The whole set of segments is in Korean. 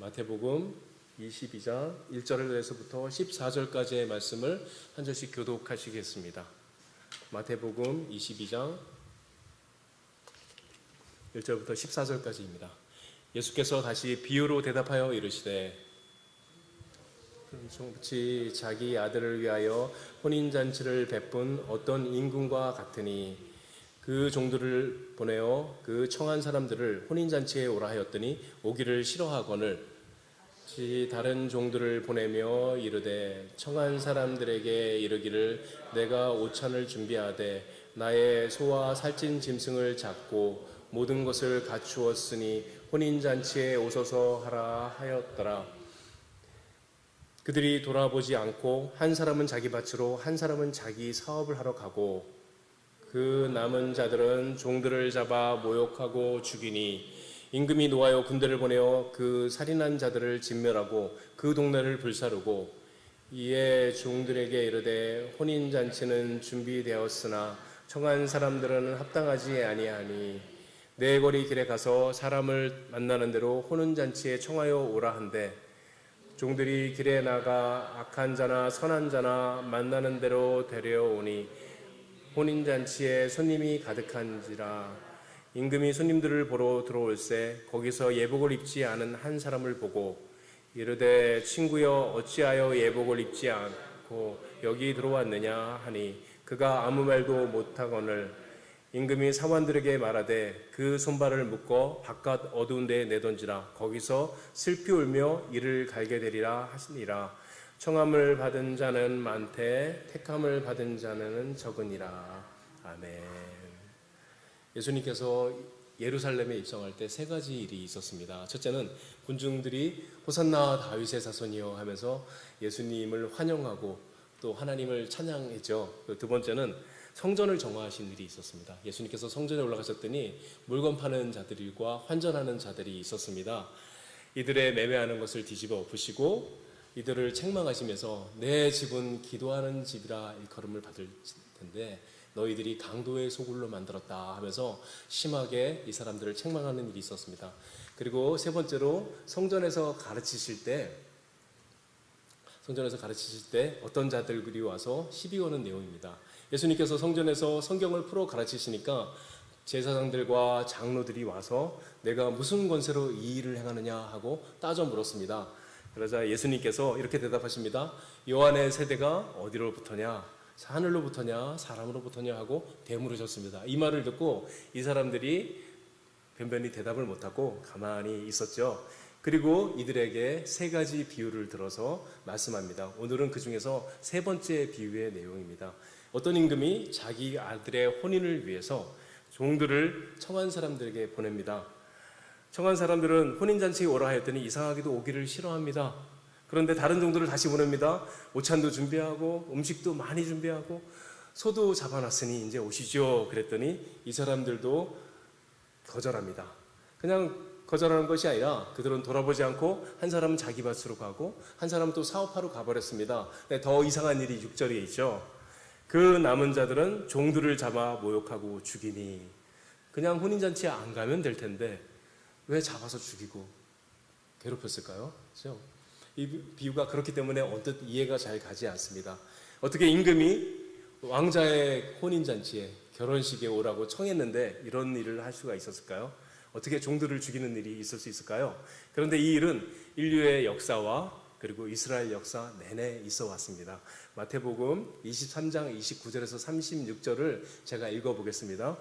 마태복음 22장 1절에서부터 14절까지의 말씀을 한 절씩 교독하시겠습니다. 마태복음 22장 1절부터 14절까지입니다. 예수께서 다시 비유로 대답하여 이르시되 종같이 자기 아들을 위하여 혼인잔치를 베푼 어떤 임금과 같으니 그 종들을 보내어 그 청한 사람들을 혼인잔치에 오라 하였더니 오기를 싫어하거늘 다른 종들을 보내며 이르되 청한 사람들에게 이르기를 내가 오찬을 준비하되 나의 소와 살찐 짐승을 잡고 모든 것을 갖추었으니 혼인잔치에 오소서 하라 하였더라. 그들이 돌아보지 않고 한 사람은 자기 밭으로 한 사람은 자기 사업을 하러 가고 그 남은 자들은 종들을 잡아 모욕하고 죽이니 임금이 노하여 군대를 보내어 그 살인한 자들을 진멸하고 그 동네를 불사르고 이에 종들에게 이르되 혼인잔치는 준비되었으나 청한 사람들은 합당하지 아니하니 내 거리 길에 가서 사람을 만나는 대로 혼인잔치에 청하여 오라 한대 종들이 길에 나가 악한 자나 선한 자나 만나는 대로 데려오니 혼인잔치에 손님이 가득한지라 임금이 손님들을 보러 들어올새 거기서 예복을 입지 않은 한 사람을 보고 이르되 친구여 어찌하여 예복을 입지 않고 여기 들어왔느냐 하니 그가 아무 말도 못하거늘 임금이 사관들에게 말하되 그 손발을 묶어 바깥 어두운 데에 내던지라 거기서 슬피 울며 이를 갈게 되리라 하시니라. 청함을 받은 자는 많되 택함을 받은 자는 적으니라. 아멘. 예수님께서 예루살렘에 입성할 때 세 가지 일이 있었습니다. 첫째는 군중들이 호산나 다윗의 자손이여 하면서 예수님을 환영하고 또 하나님을 찬양했죠. 두 번째는 성전을 정화하신 일이 있었습니다. 예수님께서 성전에 올라가셨더니 물건 파는 자들과 환전하는 자들이 있었습니다. 이들의 매매하는 것을 뒤집어 엎으시고 이들을 책망하시면서 내 집은 기도하는 집이라 일컬음을 받을 텐데 너희들이 강도의 소굴로 만들었다 하면서 심하게 이 사람들을 책망하는 일이 있었습니다. 그리고 세 번째로 성전에서 가르치실 때 어떤 자들이 와서 시비 거는 내용입니다. 예수님께서 성전에서 성경을 풀어 가르치시니까 제사장들과 장로들이 와서 내가 무슨 권세로 이 일을 행하느냐 하고 따져 물었습니다. 그러자 예수님께서 이렇게 대답하십니다. 요한의 세대가 어디로부터냐? 하늘로부터냐? 사람으로부터냐? 하고 되물으셨습니다. 이 말을 듣고 이 사람들이 변변히 대답을 못하고 가만히 있었죠. 그리고 이들에게 세 가지 비유를 들어서 말씀합니다. 오늘은 그 중에서 세 번째 비유의 내용입니다. 어떤 임금이 자기 아들의 혼인을 위해서 종들을 청한 사람들에게 보냅니다. 청한 사람들은 혼인잔치에 오라 하였더니 이상하게도 오기를 싫어합니다. 그런데 다른 종들을 다시 보냅니다. 오찬도 준비하고 음식도 많이 준비하고 소도 잡아놨으니 이제 오시죠. 그랬더니 이 사람들도 거절합니다. 그냥 거절하는 것이 아니라 그들은 돌아보지 않고 한 사람은 자기 밭으로 가고 한 사람은 또 사업하러 가버렸습니다. 더 이상한 일이 6절에 있죠. 그 남은 자들은 종들을 잡아 모욕하고 죽이니 그냥 혼인잔치에 안 가면 될 텐데 왜 잡아서 죽이고 괴롭혔을까요? 그렇죠? 이 비유가 그렇기 때문에 언뜻 이해가 잘 가지 않습니다. 어떻게 임금이 왕자의 혼인잔치에 결혼식에 오라고 청했는데 이런 일을 할 수가 있었을까요? 어떻게 종들을 죽이는 일이 있을 수 있을까요? 그런데 이 일은 인류의 역사와 그리고 이스라엘 역사 내내 있어 왔습니다. 마태복음 23장 29절에서 36절을 제가 읽어보겠습니다.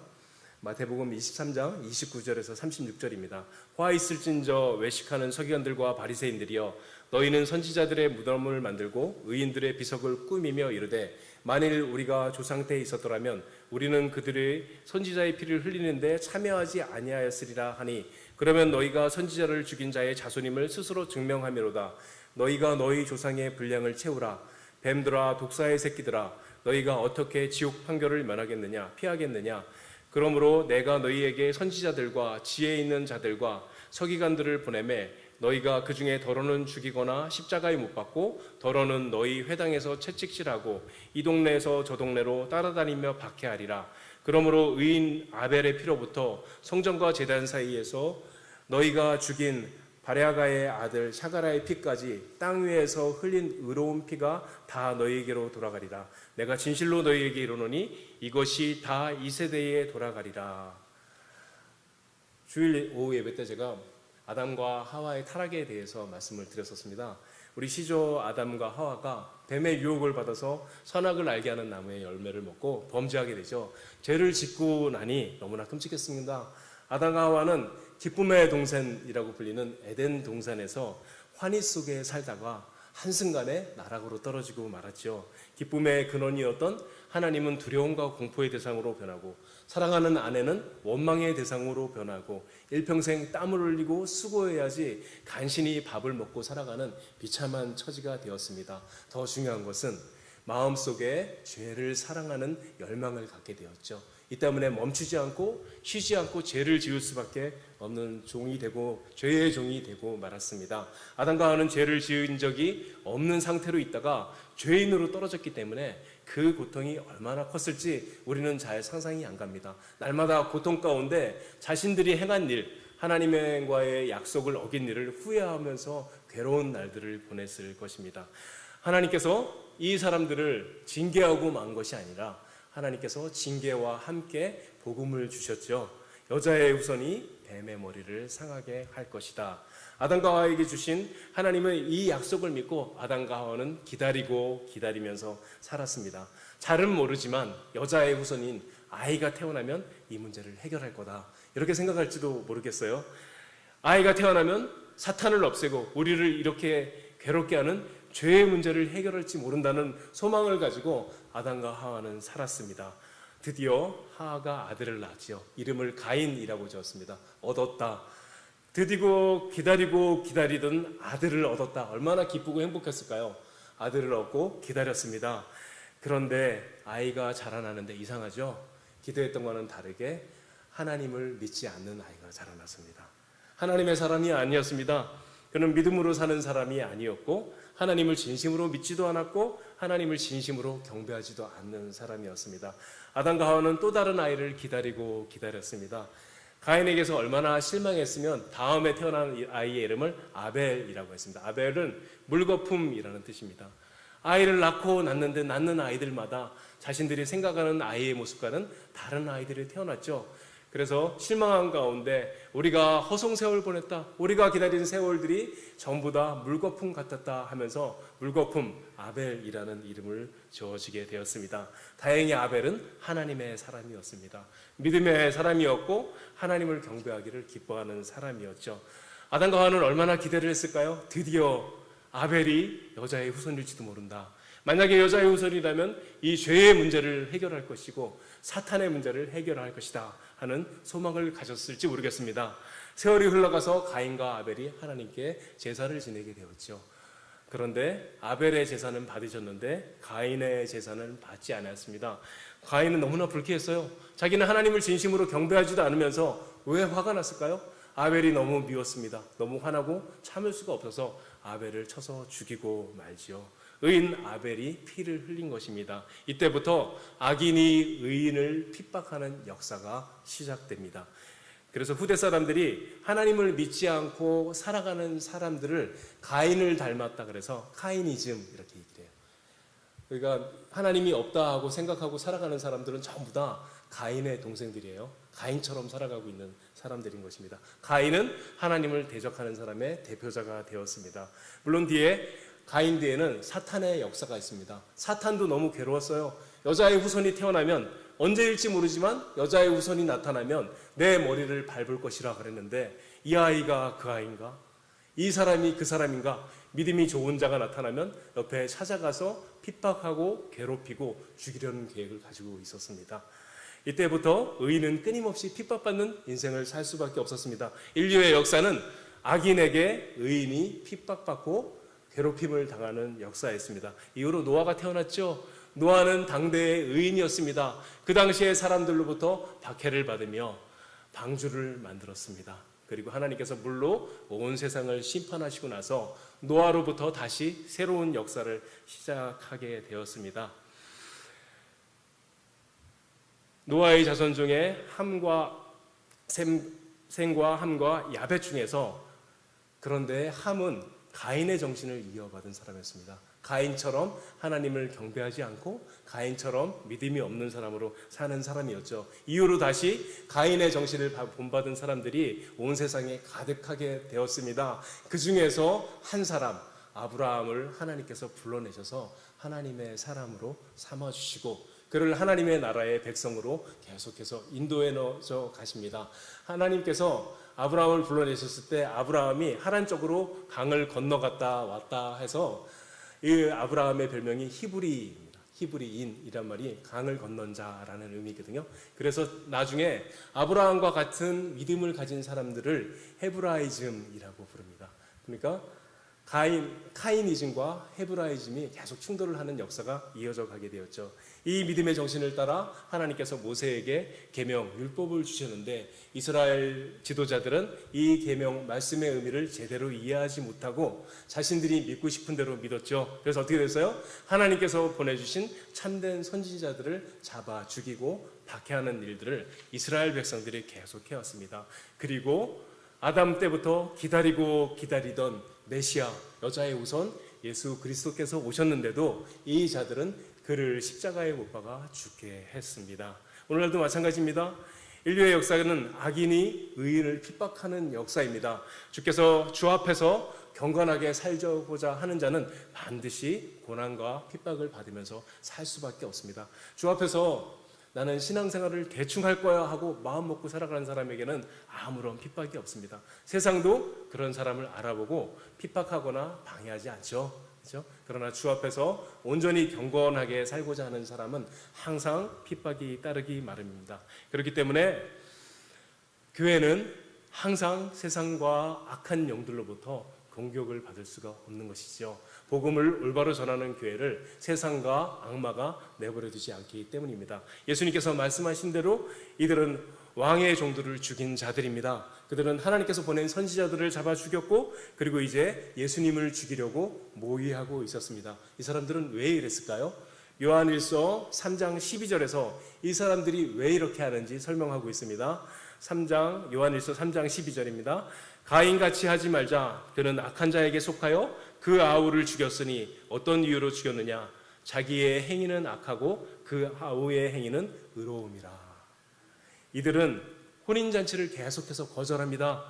마태복음 23장 29절에서 36절입니다. 화 있을진저 외식하는 서기관들과 바리새인들이여 너희는 선지자들의 무덤을 만들고 의인들의 비석을 꾸미며 이르되 만일 우리가 조상 때에 있었더라면 우리는 그들의 선지자의 피를 흘리는데 참여하지 아니하였으리라 하니 그러면 너희가 선지자를 죽인 자의 자손임을 스스로 증명하미로다. 너희가 너희 조상의 분량을 채우라. 뱀들아 독사의 새끼들아 너희가 어떻게 지옥 판결을 면하겠느냐 피하겠느냐. 그러므로 내가 너희에게 선지자들과 지혜 있는 자들과 서기관들을 보내매 너희가 그 중에 더러는 죽이거나 십자가에 못 박고 더러는 너희 회당에서 채찍질하고 이 동네에서 저 동네로 따라다니며 박해하리라. 그러므로 의인 아벨의 피로부터 성전과 제단 사이에서 너희가 죽인 바레아가의 아들 샤가라의 피까지 땅 위에서 흘린 의로운 피가 다 너희에게로 돌아가리라. 내가 진실로 너희에게 이르노니 이것이 다 이 세대에 돌아가리라. 주일 오후 예배 때 제가 아담과 하와의 타락에 대해서 말씀을 드렸었습니다. 우리 시조 아담과 하와가 뱀의 유혹을 받아서 선악을 알게 하는 나무의 열매를 먹고 범죄하게 되죠. 죄를 짓고 나니 너무나 끔찍했습니다. 아담과 하와는 기쁨의 동산이라고 불리는 에덴 동산에서 환희 속에 살다가 한순간에 나락으로 떨어지고 말았죠. 기쁨의 근원이었던 하나님은 두려움과 공포의 대상으로 변하고, 사랑하는 아내는 원망의 대상으로 변하고, 일평생 땀을 흘리고 수고해야지 간신히 밥을 먹고 살아가는 비참한 처지가 되었습니다. 더 중요한 것은 마음속에 죄를 사랑하는 열망을 갖게 되었죠. 이 때문에 멈추지 않고 쉬지 않고 죄를 지을 수밖에 없는 종이 되고, 죄의 종이 되고 말았습니다. 아담과 하와는 죄를 지은 적이 없는 상태로 있다가 죄인으로 떨어졌기 때문에 그 고통이 얼마나 컸을지 우리는 잘 상상이 안 갑니다. 날마다 고통 가운데 자신들이 행한 일, 하나님과의 약속을 어긴 일을 후회하면서 괴로운 날들을 보냈을 것입니다. 하나님께서 이 사람들을 징계하고 만 것이 아니라 하나님께서 징계와 함께 복음을 주셨죠. 여자의 후손이 뱀의 머리를 상하게 할 것이다. 아담과 하와에게 주신 하나님의 이 약속을 믿고 아담과 하와는 기다리면서 살았습니다. 잘은 모르지만 여자의 후손인 아이가 태어나면 이 문제를 해결할 거다, 이렇게 생각할지도 모르겠어요. 아이가 태어나면 사탄을 없애고 우리를 이렇게 괴롭게 하는 죄의 문제를 해결할지 모른다는 소망을 가지고 아담과 하와는 살았습니다. 드디어 하와가 아들을 낳았지요. 이름을 가인이라고 지었습니다. 얻었다. 드디어 기다리던 아들을 얻었다. 얼마나 기쁘고 행복했을까요? 아들을 얻고 기다렸습니다. 그런데 아이가 자라나는데 이상하죠? 기도했던 것과는 다르게 하나님을 믿지 않는 아이가 자라났습니다. 하나님의 사람이 아니었습니다. 그는 믿음으로 사는 사람이 아니었고, 하나님을 진심으로 믿지도 않았고, 하나님을 진심으로 경배하지도 않는 사람이었습니다. 아담과 하와는 또 다른 아이를 기다렸습니다. 가인에게서 얼마나 실망했으면 다음에 태어난 아이의 이름을 아벨이라고 했습니다. 아벨은 물거품이라는 뜻입니다. 아이를 낳는데 낳는 아이들마다 자신들이 생각하는 아이의 모습과는 다른 아이들이 태어났죠. 그래서 실망한 가운데 우리가 허송세월 보냈다, 우리가 기다린 세월들이 전부 다 물거품 같았다 하면서 물거품 아벨이라는 이름을 지어지게 되었습니다. 다행히 아벨은 하나님의 사람이었습니다. 믿음의 사람이었고 하나님을 경배하기를 기뻐하는 사람이었죠. 아담과 하와는 얼마나 기대를 했을까요? 드디어 아벨이 여자의 후손일지도 모른다. 만약에 여자의 후손이라면 이 죄의 문제를 해결할 것이고 사탄의 문제를 해결할 것이다 하는 소망을 가졌을지 모르겠습니다. 세월이 흘러가서 가인과 아벨이 하나님께 제사를 지내게 되었죠. 그런데 아벨의 제사는 받으셨는데 가인의 제사는 받지 않았습니다. 가인은 너무나 불쾌했어요. 자기는 하나님을 진심으로 경배하지도 않으면서 왜 화가 났을까요? 아벨이 너무 미웠습니다. 너무 화나고 참을 수가 없어서 아벨을 쳐서 죽이고 말지요. 의인 아벨이 피를 흘린 것입니다. 이때부터 악인이 의인을 핍박하는 역사가 시작됩니다. 그래서 후대 사람들이 하나님을 믿지 않고 살아가는 사람들을 가인을 닮았다 그래서 카이니즘 이렇게 얘기를 해요. 그러니까 하나님이 없다 하고 생각하고 살아가는 사람들은 전부 다 가인의 동생들이에요. 가인처럼 살아가고 있는 사람들인 것입니다. 가인은 하나님을 대적하는 사람의 대표자가 되었습니다. 물론 가인 뒤에는 사탄의 역사가 있습니다. 사탄도 너무 괴로웠어요. 여자의 후손이 태어나면 언제일지 모르지만 여자의 후손이 나타나면 내 머리를 밟을 것이라 그랬는데 이 아이가 그 아이인가? 이 사람이 그 사람인가? 믿음이 좋은 자가 나타나면 옆에 찾아가서 핍박하고 괴롭히고 죽이려는 계획을 가지고 있었습니다. 이때부터 의인은 끊임없이 핍박받는 인생을 살 수밖에 없었습니다. 인류의 역사는 악인에게 의인이 핍박받고 괴롭힘을 당하는 역사였습니다. 이후로 노아가 태어났죠. 노아는 당대의 의인이었습니다. 그 당시의 사람들로부터 박해를 받으며 방주를 만들었습니다. 그리고 하나님께서 물로 온 세상을 심판하시고 나서 노아로부터 다시 새로운 역사를 시작하게 되었습니다. 노아의 자손 중에 셈과 함과 야벳 중에서 그런데 함은 가인의 정신을 이어받은 사람이었습니다. 가인처럼 하나님을 경배하지 않고 가인처럼 믿음이 없는 사람으로 사는 사람이었죠. 이후로 다시 가인의 정신을 본받은 사람들이 온 세상에 가득하게 되었습니다. 그 중에서 한 사람, 아브라함을 하나님께서 불러내셔서 하나님의 사람으로 삼아주시고 그를 하나님의 나라의 백성으로 계속해서 인도해 넣어 가십니다. 하나님께서 아브라함을 불러내셨을 때 아브라함이 하란 쪽으로 강을 건너갔다 왔다 해서 이 아브라함의 별명이 히브리입니다. 히브리인이란 말이 강을 건넌 자라는 의미거든요. 그래서 나중에 아브라함과 같은 믿음을 가진 사람들을 헤브라이즘이라고 부릅니다. 그러니까 카이니즘과 헤브라이즘이 계속 충돌을 하는 역사가 이어져 가게 되었죠. 이 믿음의 정신을 따라 하나님께서 모세에게 계명, 율법을 주셨는데 이스라엘 지도자들은 이 계명, 말씀의 의미를 제대로 이해하지 못하고 자신들이 믿고 싶은 대로 믿었죠. 그래서 어떻게 됐어요? 하나님께서 보내주신 참된 선지자들을 잡아 죽이고 박해하는 일들을 이스라엘 백성들이 계속해왔습니다. 그리고 아담 때부터 기다리고 기다리던 메시아, 여자의 우선 예수 그리스도께서 오셨는데도 이 자들은 그를 십자가에 못 박아 죽게 했습니다. 오늘날도 마찬가지입니다. 인류의 역사는 악인이 의인을 핍박하는 역사입니다. 주께서 주 앞에서 경건하게 살고자 하는 자는 반드시 고난과 핍박을 받으면서 살 수밖에 없습니다. 주 앞에서 나는 신앙생활을 대충 할 거야 하고 마음 먹고 살아가는 사람에게는 아무런 핍박이 없습니다. 세상도 그런 사람을 알아보고 핍박하거나 방해하지 않죠. 그렇죠? 그러나 주 앞에서 온전히 경건하게 살고자 하는 사람은 항상 핍박이 따르기 마련입니다. 그렇기 때문에 교회는 항상 세상과 악한 영들로부터 공격을 받을 수가 없는 것이죠. 복음을 올바로 전하는 교회를 세상과 악마가 내버려 두지 않기 때문입니다. 예수님께서 말씀하신 대로 이들은 왕의 종들을 죽인 자들입니다. 그들은 하나님께서 보낸 선지자들을 잡아 죽였고 그리고 이제 예수님을 죽이려고 모의하고 있었습니다. 이 사람들은 왜 이랬을까요? 요한일서 3장 12절에서 이 사람들이 왜 이렇게 하는지 설명하고 있습니다. 요한일서 3장 12절입니다. 가인같이 하지 말자. 그는 악한 자에게 속하여 그 아우를 죽였으니 어떤 이유로 죽였느냐? 자기의 행위는 악하고 그 아우의 행위는 의로움이라. 이들은 혼인잔치를 계속해서 거절합니다.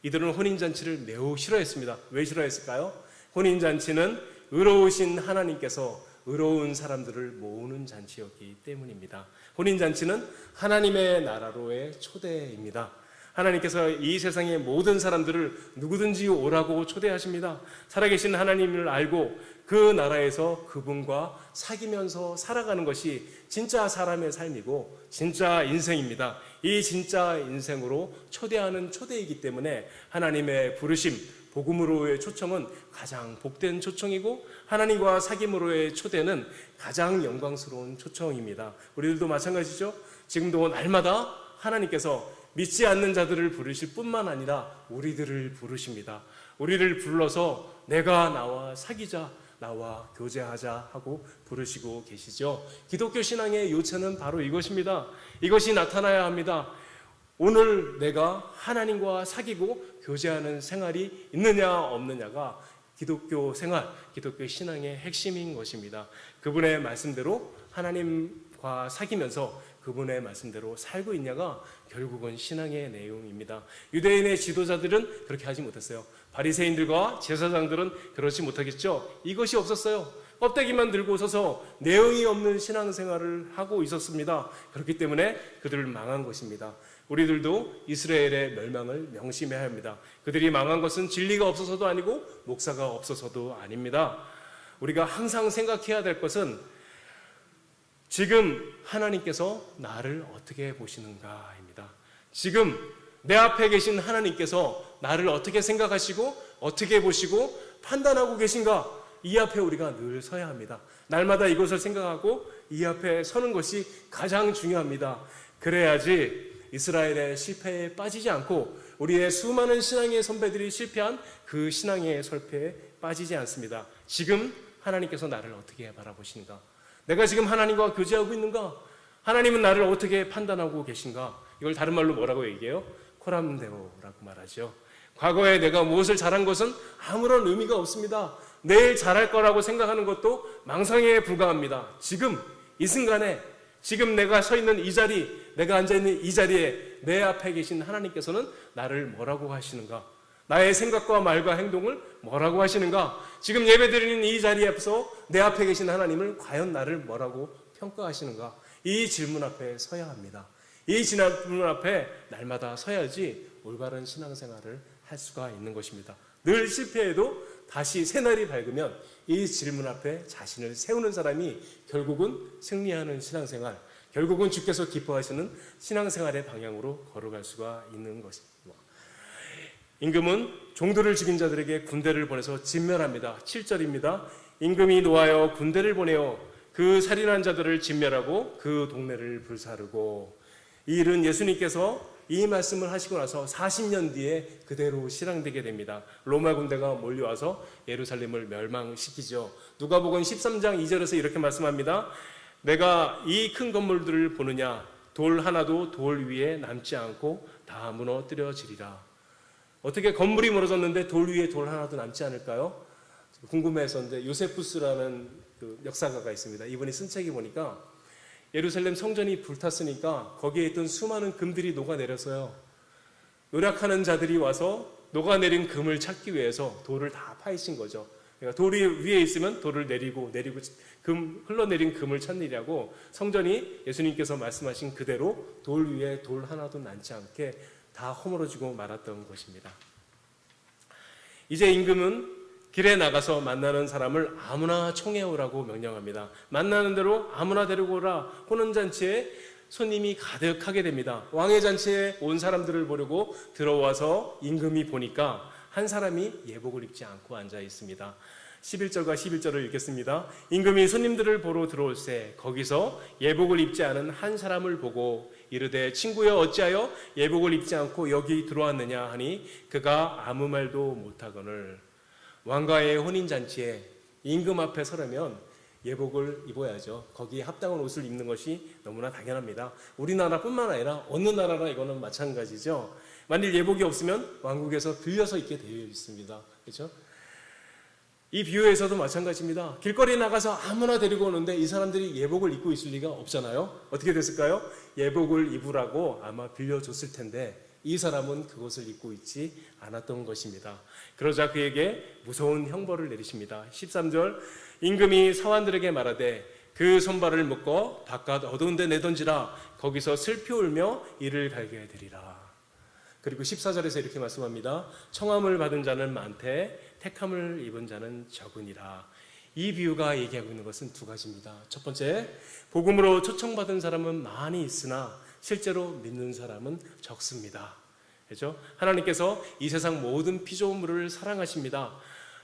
이들은 혼인잔치를 매우 싫어했습니다. 왜 싫어했을까요? 혼인잔치는 의로우신 하나님께서 의로운 사람들을 모으는 잔치였기 때문입니다. 혼인잔치는 하나님의 나라로의 초대입니다. 하나님께서 이 세상의 모든 사람들을 누구든지 오라고 초대하십니다. 살아계신 하나님을 알고 그 나라에서 그분과 사귀면서 살아가는 것이 진짜 사람의 삶이고 진짜 인생입니다. 이 진짜 인생으로 초대하는 초대이기 때문에 하나님의 부르심, 복음으로의 초청은 가장 복된 초청이고 하나님과 사귐으로의 초대는 가장 영광스러운 초청입니다. 우리들도 마찬가지죠. 지금도 날마다 하나님께서 믿지 않는 자들을 부르실 뿐만 아니라 우리들을 부르십니다. 우리를 불러서 내가 나와 사귀자, 나와 교제하자 하고 부르시고 계시죠. 기독교 신앙의 요체는 바로 이것입니다. 이것이 나타나야 합니다. 오늘 내가 하나님과 사귀고 교제하는 생활이 있느냐 없느냐가 기독교 생활, 기독교 신앙의 핵심인 것입니다. 그분의 말씀대로 하나님과 사귀면서 그분의 말씀대로 살고 있냐가 결국은 신앙의 내용입니다. 유대인의 지도자들은 그렇게 하지 못했어요. 바리새인들과 제사장들은 그렇지 못하겠죠. 이것이 없었어요. 껍데기만 들고 서서 내용이 없는 신앙생활을 하고 있었습니다. 그렇기 때문에 그들을 망한 것입니다. 우리들도 이스라엘의 멸망을 명심해야 합니다. 그들이 망한 것은 진리가 없어서도 아니고 목사가 없어서도 아닙니다. 우리가 항상 생각해야 될 것은 지금 하나님께서 나를 어떻게 보시는가입니다. 지금 내 앞에 계신 하나님께서 나를 어떻게 생각하시고 어떻게 보시고 판단하고 계신가? 이 앞에 우리가 늘 서야 합니다. 날마다 이것을 생각하고 이 앞에 서는 것이 가장 중요합니다. 그래야지 이스라엘의 실패에 빠지지 않고 우리의 수많은 신앙의 선배들이 실패한 그 신앙의 설패에 빠지지 않습니다. 지금 하나님께서 나를 어떻게 바라보시는가? 내가 지금 하나님과 교제하고 있는가? 하나님은 나를 어떻게 판단하고 계신가? 이걸 다른 말로 뭐라고 얘기해요? 코람데오라고 말하죠. 과거에 내가 무엇을 잘한 것은 아무런 의미가 없습니다. 내일 잘할 거라고 생각하는 것도 망상에 불과합니다. 지금 이 순간에, 지금 내가 서 있는 이 자리, 내가 앉아 있는 이 자리에 내 앞에 계신 하나님께서는 나를 뭐라고 하시는가? 나의 생각과 말과 행동을 뭐라고 하시는가? 지금 예배드리는 이 자리에서 내 앞에 계신 하나님을 과연 나를 뭐라고 평가하시는가? 이 질문 앞에 서야 합니다. 이 질문 앞에 날마다 서야지 올바른 신앙생활을 할 수가 있는 것입니다. 늘 실패해도 다시 새날이 밝으면 이 질문 앞에 자신을 세우는 사람이 결국은 승리하는 신앙생활, 결국은 주께서 기뻐하시는 신앙생활의 방향으로 걸어갈 수가 있는 것입니다. 임금은 종들을 죽인 자들에게 군대를 보내서 진멸합니다. 7절입니다. 임금이 노하여 군대를 보내어 그 살인한 자들을 진멸하고 그 동네를 불사르고. 이 일은 예수님께서 이 말씀을 하시고 나서 40년 뒤에 그대로 실행되게 됩니다. 로마 군대가 몰려와서 예루살렘을 멸망시키죠. 누가복음 13장 2절에서 이렇게 말씀합니다. 내가 이 큰 건물들을 보느냐? 돌 하나도 돌 위에 남지 않고 다 무너뜨려지리라. 어떻게 건물이 무너졌는데 돌 위에 돌 하나도 남지 않을까요? 궁금해했었는데 요세푸스라는 그 역사가가 있습니다. 이분이 쓴 책이 보니까 예루살렘 성전이 불탔으니까 거기에 있던 수많은 금들이 녹아내려서요. 노력하는 자들이 와서 녹아내린 금을 찾기 위해서 돌을 다 파헤친 거죠. 그러니까 돌이 위에 있으면 돌을 내리고 흘러내린 금을 찾느냐고 성전이 예수님께서 말씀하신 그대로 돌 위에 돌 하나도 남지 않게 다 허물어지고 말았던 것입니다. 이제 임금은 길에 나가서 만나는 사람을 아무나 청해오라고 명령합니다. 만나는 대로 아무나 데리고 오라. 혼인잔치에 손님이 가득하게 됩니다. 왕의 잔치에 온 사람들을 보려고 들어와서 임금이 보니까 한 사람이 예복을 입지 않고 앉아 있습니다. 11절과 11절을 읽겠습니다. 임금이 손님들을 보러 들어올세 거기서 예복을 입지 않은 한 사람을 보고 이르되 친구여 어찌하여 예복을 입지 않고 여기 들어왔느냐 하니 그가 아무 말도 못하거늘. 왕가의 혼인잔치에 임금 앞에 서려면 예복을 입어야죠. 거기에 합당한 옷을 입는 것이 너무나 당연합니다. 우리나라뿐만 아니라 어느 나라나 이거는 마찬가지죠. 만일 예복이 없으면 왕국에서 빌려서 입게 되어 있습니다. 그렇죠? 이 비유에서도 마찬가지입니다. 길거리에 나가서 아무나 데리고 오는데 이 사람들이 예복을 입고 있을 리가 없잖아요. 어떻게 됐을까요? 예복을 입으라고 아마 빌려줬을 텐데 이 사람은 그것을 입고 있지 않았던 것입니다. 그러자 그에게 무서운 형벌을 내리십니다. 13절 임금이 사환들에게 말하되 그 손발을 묶어 바깥 어두운 데 내던지라 거기서 슬피 울며 이를 갈게 되리라. 그리고 14절에서 이렇게 말씀합니다. 청함을 받은 자는 많되 택함을 입은 자는 적으니라. 이 비유가 얘기하고 있는 것은 두 가지입니다. 첫 번째, 복음으로 초청받은 사람은 많이 있으나 실제로 믿는 사람은 적습니다. 그렇죠? 하나님께서 이 세상 모든 피조물을 사랑하십니다.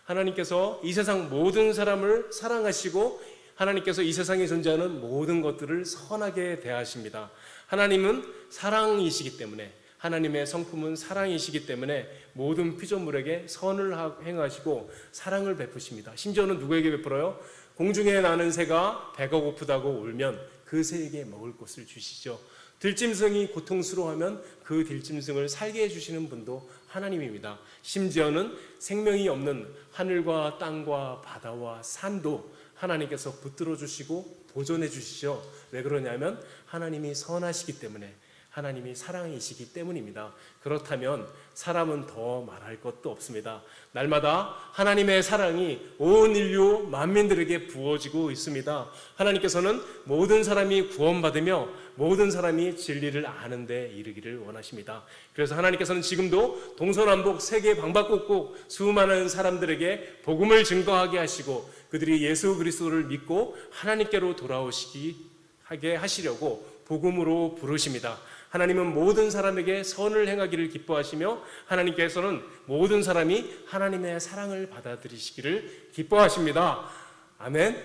하나님께서 이 세상 모든 사람을 사랑하시고 하나님께서 이 세상에 존재하는 모든 것들을 선하게 대하십니다. 하나님은 사랑이시기 때문에 하나님의 성품은 사랑이시기 때문에 모든 피조물에게 선을 행하시고 사랑을 베푸십니다. 심지어는 누구에게 베풀어요? 공중에 나는 새가 배가 고프다고 울면 그 새에게 먹을 것을 주시죠. 들짐승이 고통스러워하면 그 들짐승을 살게 해주시는 분도 하나님입니다. 심지어는 생명이 없는 하늘과 땅과 바다와 산도 하나님께서 붙들어 주시고 보존해 주시죠. 왜 그러냐면 하나님이 선하시기 때문에, 하나님이 사랑이시기 때문입니다. 그렇다면 사람은 더 말할 것도 없습니다. 날마다 하나님의 사랑이 온 인류 만민들에게 부어지고 있습니다. 하나님께서는 모든 사람이 구원받으며 모든 사람이 진리를 아는 데 이르기를 원하십니다. 그래서 하나님께서는 지금도 동서남북 세계 방방곡곡 수많은 사람들에게 복음을 증거하게 하시고 그들이 예수 그리스도를 믿고 하나님께로 돌아오시게 하게 하시려고 복음으로 부르십니다. 하나님은 모든 사람에게 선을 행하기를 기뻐하시며 하나님께서는 모든 사람이 하나님의 사랑을 받아들이시기를 기뻐하십니다. 아멘.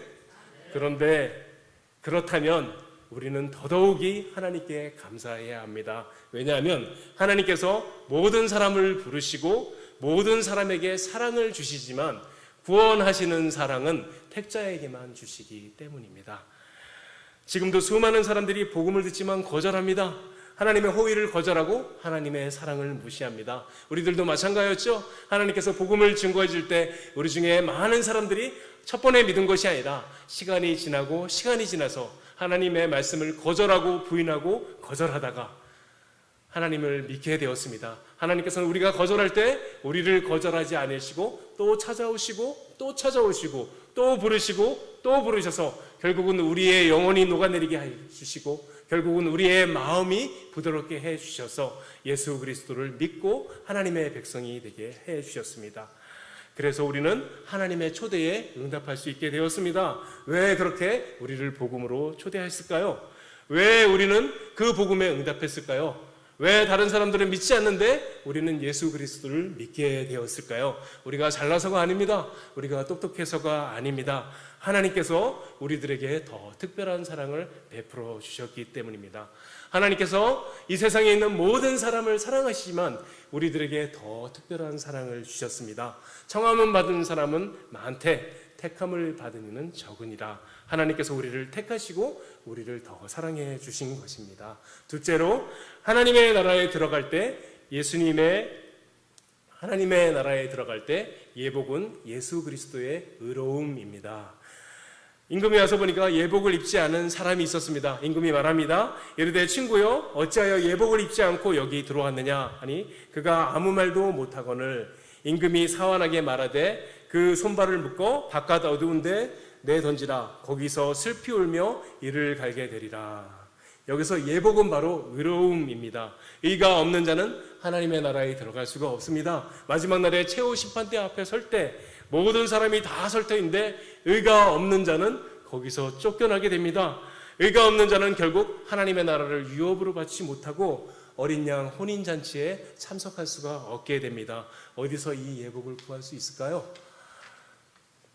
그런데 그렇다면 우리는 더더욱이 하나님께 감사해야 합니다. 왜냐하면 하나님께서 모든 사람을 부르시고 모든 사람에게 사랑을 주시지만 구원하시는 사랑은 택자에게만 주시기 때문입니다. 지금도 수많은 사람들이 복음을 듣지만 거절합니다. 하나님의 호의를 거절하고 하나님의 사랑을 무시합니다. 우리들도 마찬가지였죠. 하나님께서 복음을 증거해 줄 때 우리 중에 많은 사람들이 첫 번에 믿은 것이 아니라 시간이 지나고 시간이 지나서 하나님의 말씀을 거절하고 부인하고 거절하다가 하나님을 믿게 되었습니다. 하나님께서는 우리가 거절할 때 우리를 거절하지 않으시고 또 찾아오시고 또 찾아오시고 또 부르시고 또 부르셔서 결국은 우리의 영혼이 녹아내리게 해주시고 결국은 우리의 마음이 부드럽게 해주셔서 예수 그리스도를 믿고 하나님의 백성이 되게 해주셨습니다. 그래서 우리는 하나님의 초대에 응답할 수 있게 되었습니다. 왜 그렇게 우리를 복음으로 초대했을까요? 왜 우리는 그 복음에 응답했을까요? 왜 다른 사람들은 믿지 않는데 우리는 예수 그리스도를 믿게 되었을까요? 우리가 잘나서가 아닙니다. 우리가 똑똑해서가 아닙니다. 하나님께서 우리들에게 더 특별한 사랑을 베풀어 주셨기 때문입니다. 하나님께서 이 세상에 있는 모든 사람을 사랑하시지만 우리들에게 더 특별한 사랑을 주셨습니다. 청함을 받은 사람은 많되 택함을 받은 이는 적으니라. 하나님께서 우리를 택하시고 우리를 더 사랑해 주신 것입니다. 둘째로 하나님의 나라에 들어갈 때 하나님의 나라에 들어갈 때 예복은 예수 그리스도의 의로움입니다. 임금이 와서 보니까 예복을 입지 않은 사람이 있었습니다. 임금이 말합니다. 이르되 친구여 어찌하여 예복을 입지 않고 여기 들어왔느냐 하니 그가 아무 말도 못하거늘 임금이 사완하게 말하되 그 손발을 묶어 바깥 어두운 데 내던지라. 거기서 슬피 울며 이를 갈게 되리라. 여기서 예복은 바로 의로움입니다. 의가 없는 자는 하나님의 나라에 들어갈 수가 없습니다. 마지막 날에 최후 심판대 앞에 설 때 모든 사람이 다 설 터인데 의가 없는 자는 거기서 쫓겨나게 됩니다. 의가 없는 자는 결국 하나님의 나라를 유업으로 받지 못하고 어린 양 혼인잔치에 참석할 수가 없게 됩니다. 어디서 이 예복을 구할 수 있을까요?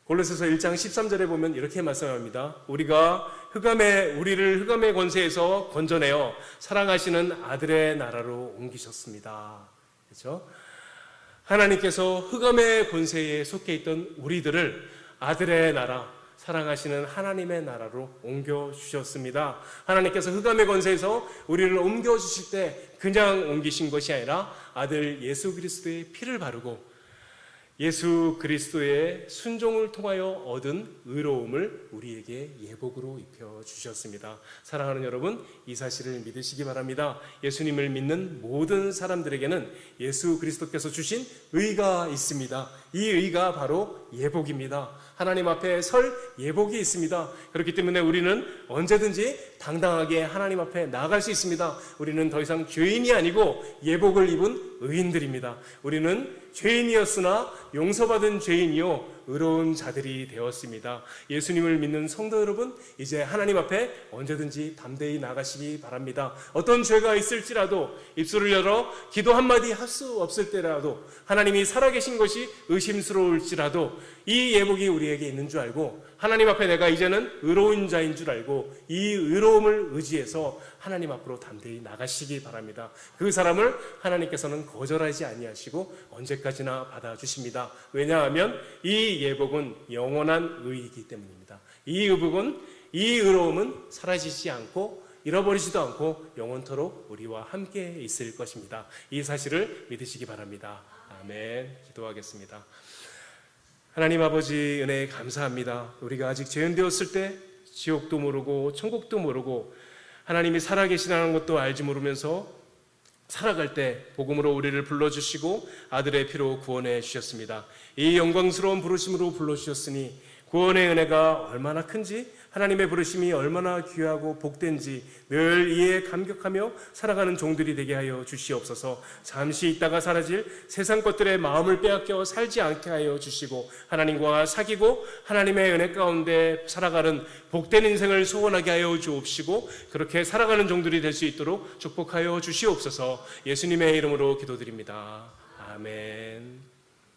골로새서 1장 13절에 보면 이렇게 말씀합니다. 우리를 흑암의 권세에서 건져내어 사랑하시는 아들의 나라로 옮기셨습니다. 그렇죠? 하나님께서 흑암의 권세에 속해 있던 우리들을 아들의 나라, 사랑하시는 하나님의 나라로 옮겨주셨습니다. 하나님께서 흑암의 권세에서 우리를 옮겨주실 때 그냥 옮기신 것이 아니라 아들 예수 그리스도의 피를 바르고 예수 그리스도의 순종을 통하여 얻은 의로움을 우리에게 예복으로 입혀주셨습니다. 사랑하는 여러분, 이 사실을 믿으시기 바랍니다. 예수님을 믿는 모든 사람들에게는 예수 그리스도께서 주신 의가 있습니다. 이 의가 바로 예복입니다. 하나님 앞에 설 예복이 있습니다. 그렇기 때문에 우리는 언제든지 당당하게 하나님 앞에 나아갈 수 있습니다. 우리는 더 이상 죄인이 아니고 예복을 입은 의인들입니다. 우리는 죄인이었으나 용서받은 죄인이요 의로운 자들이 되었습니다. 예수님을 믿는 성도 여러분, 이제 하나님 앞에 언제든지 담대히 나가시기 바랍니다. 어떤 죄가 있을지라도 입술을 열어 기도 한마디 할 수 없을 때라도 하나님이 살아계신 것이 의심스러울지라도 이 예복이 우리에게 있는 줄 알고 하나님 앞에 내가 이제는 의로운 자인 줄 알고 이 의로움을 의지해서 하나님 앞으로 담대히 나가시기 바랍니다. 그 사람을 하나님께서는 거절하지 아니하시고 언제까지나 받아주십니다. 왜냐하면 이 예복은 영원한 의이기 때문입니다. 이 의로움은 사라지지 않고 잃어버리지도 않고 영원토록 우리와 함께 있을 것입니다. 이 사실을 믿으시기 바랍니다. 아멘. 기도하겠습니다. 하나님 아버지 은혜에 감사합니다. 우리가 아직 죄인 되었을 때 지옥도 모르고 천국도 모르고 하나님이 살아계시다는 것도 알지 모르면서 살아갈 때 복음으로 우리를 불러주시고 아들의 피로 구원해 주셨습니다. 이 영광스러운 부르심으로 불러주셨으니 구원의 은혜가 얼마나 큰지, 하나님의 부르심이 얼마나 귀하고 복된지 늘 이에 감격하며 살아가는 종들이 되게 하여 주시옵소서. 잠시 있다가 사라질 세상 것들의 마음을 빼앗겨 살지 않게 하여 주시고 하나님과 사귀고 하나님의 은혜 가운데 살아가는 복된 인생을 소원하게 하여 주옵시고 그렇게 살아가는 종들이 될 수 있도록 축복하여 주시옵소서. 예수님의 이름으로 기도드립니다. 아멘.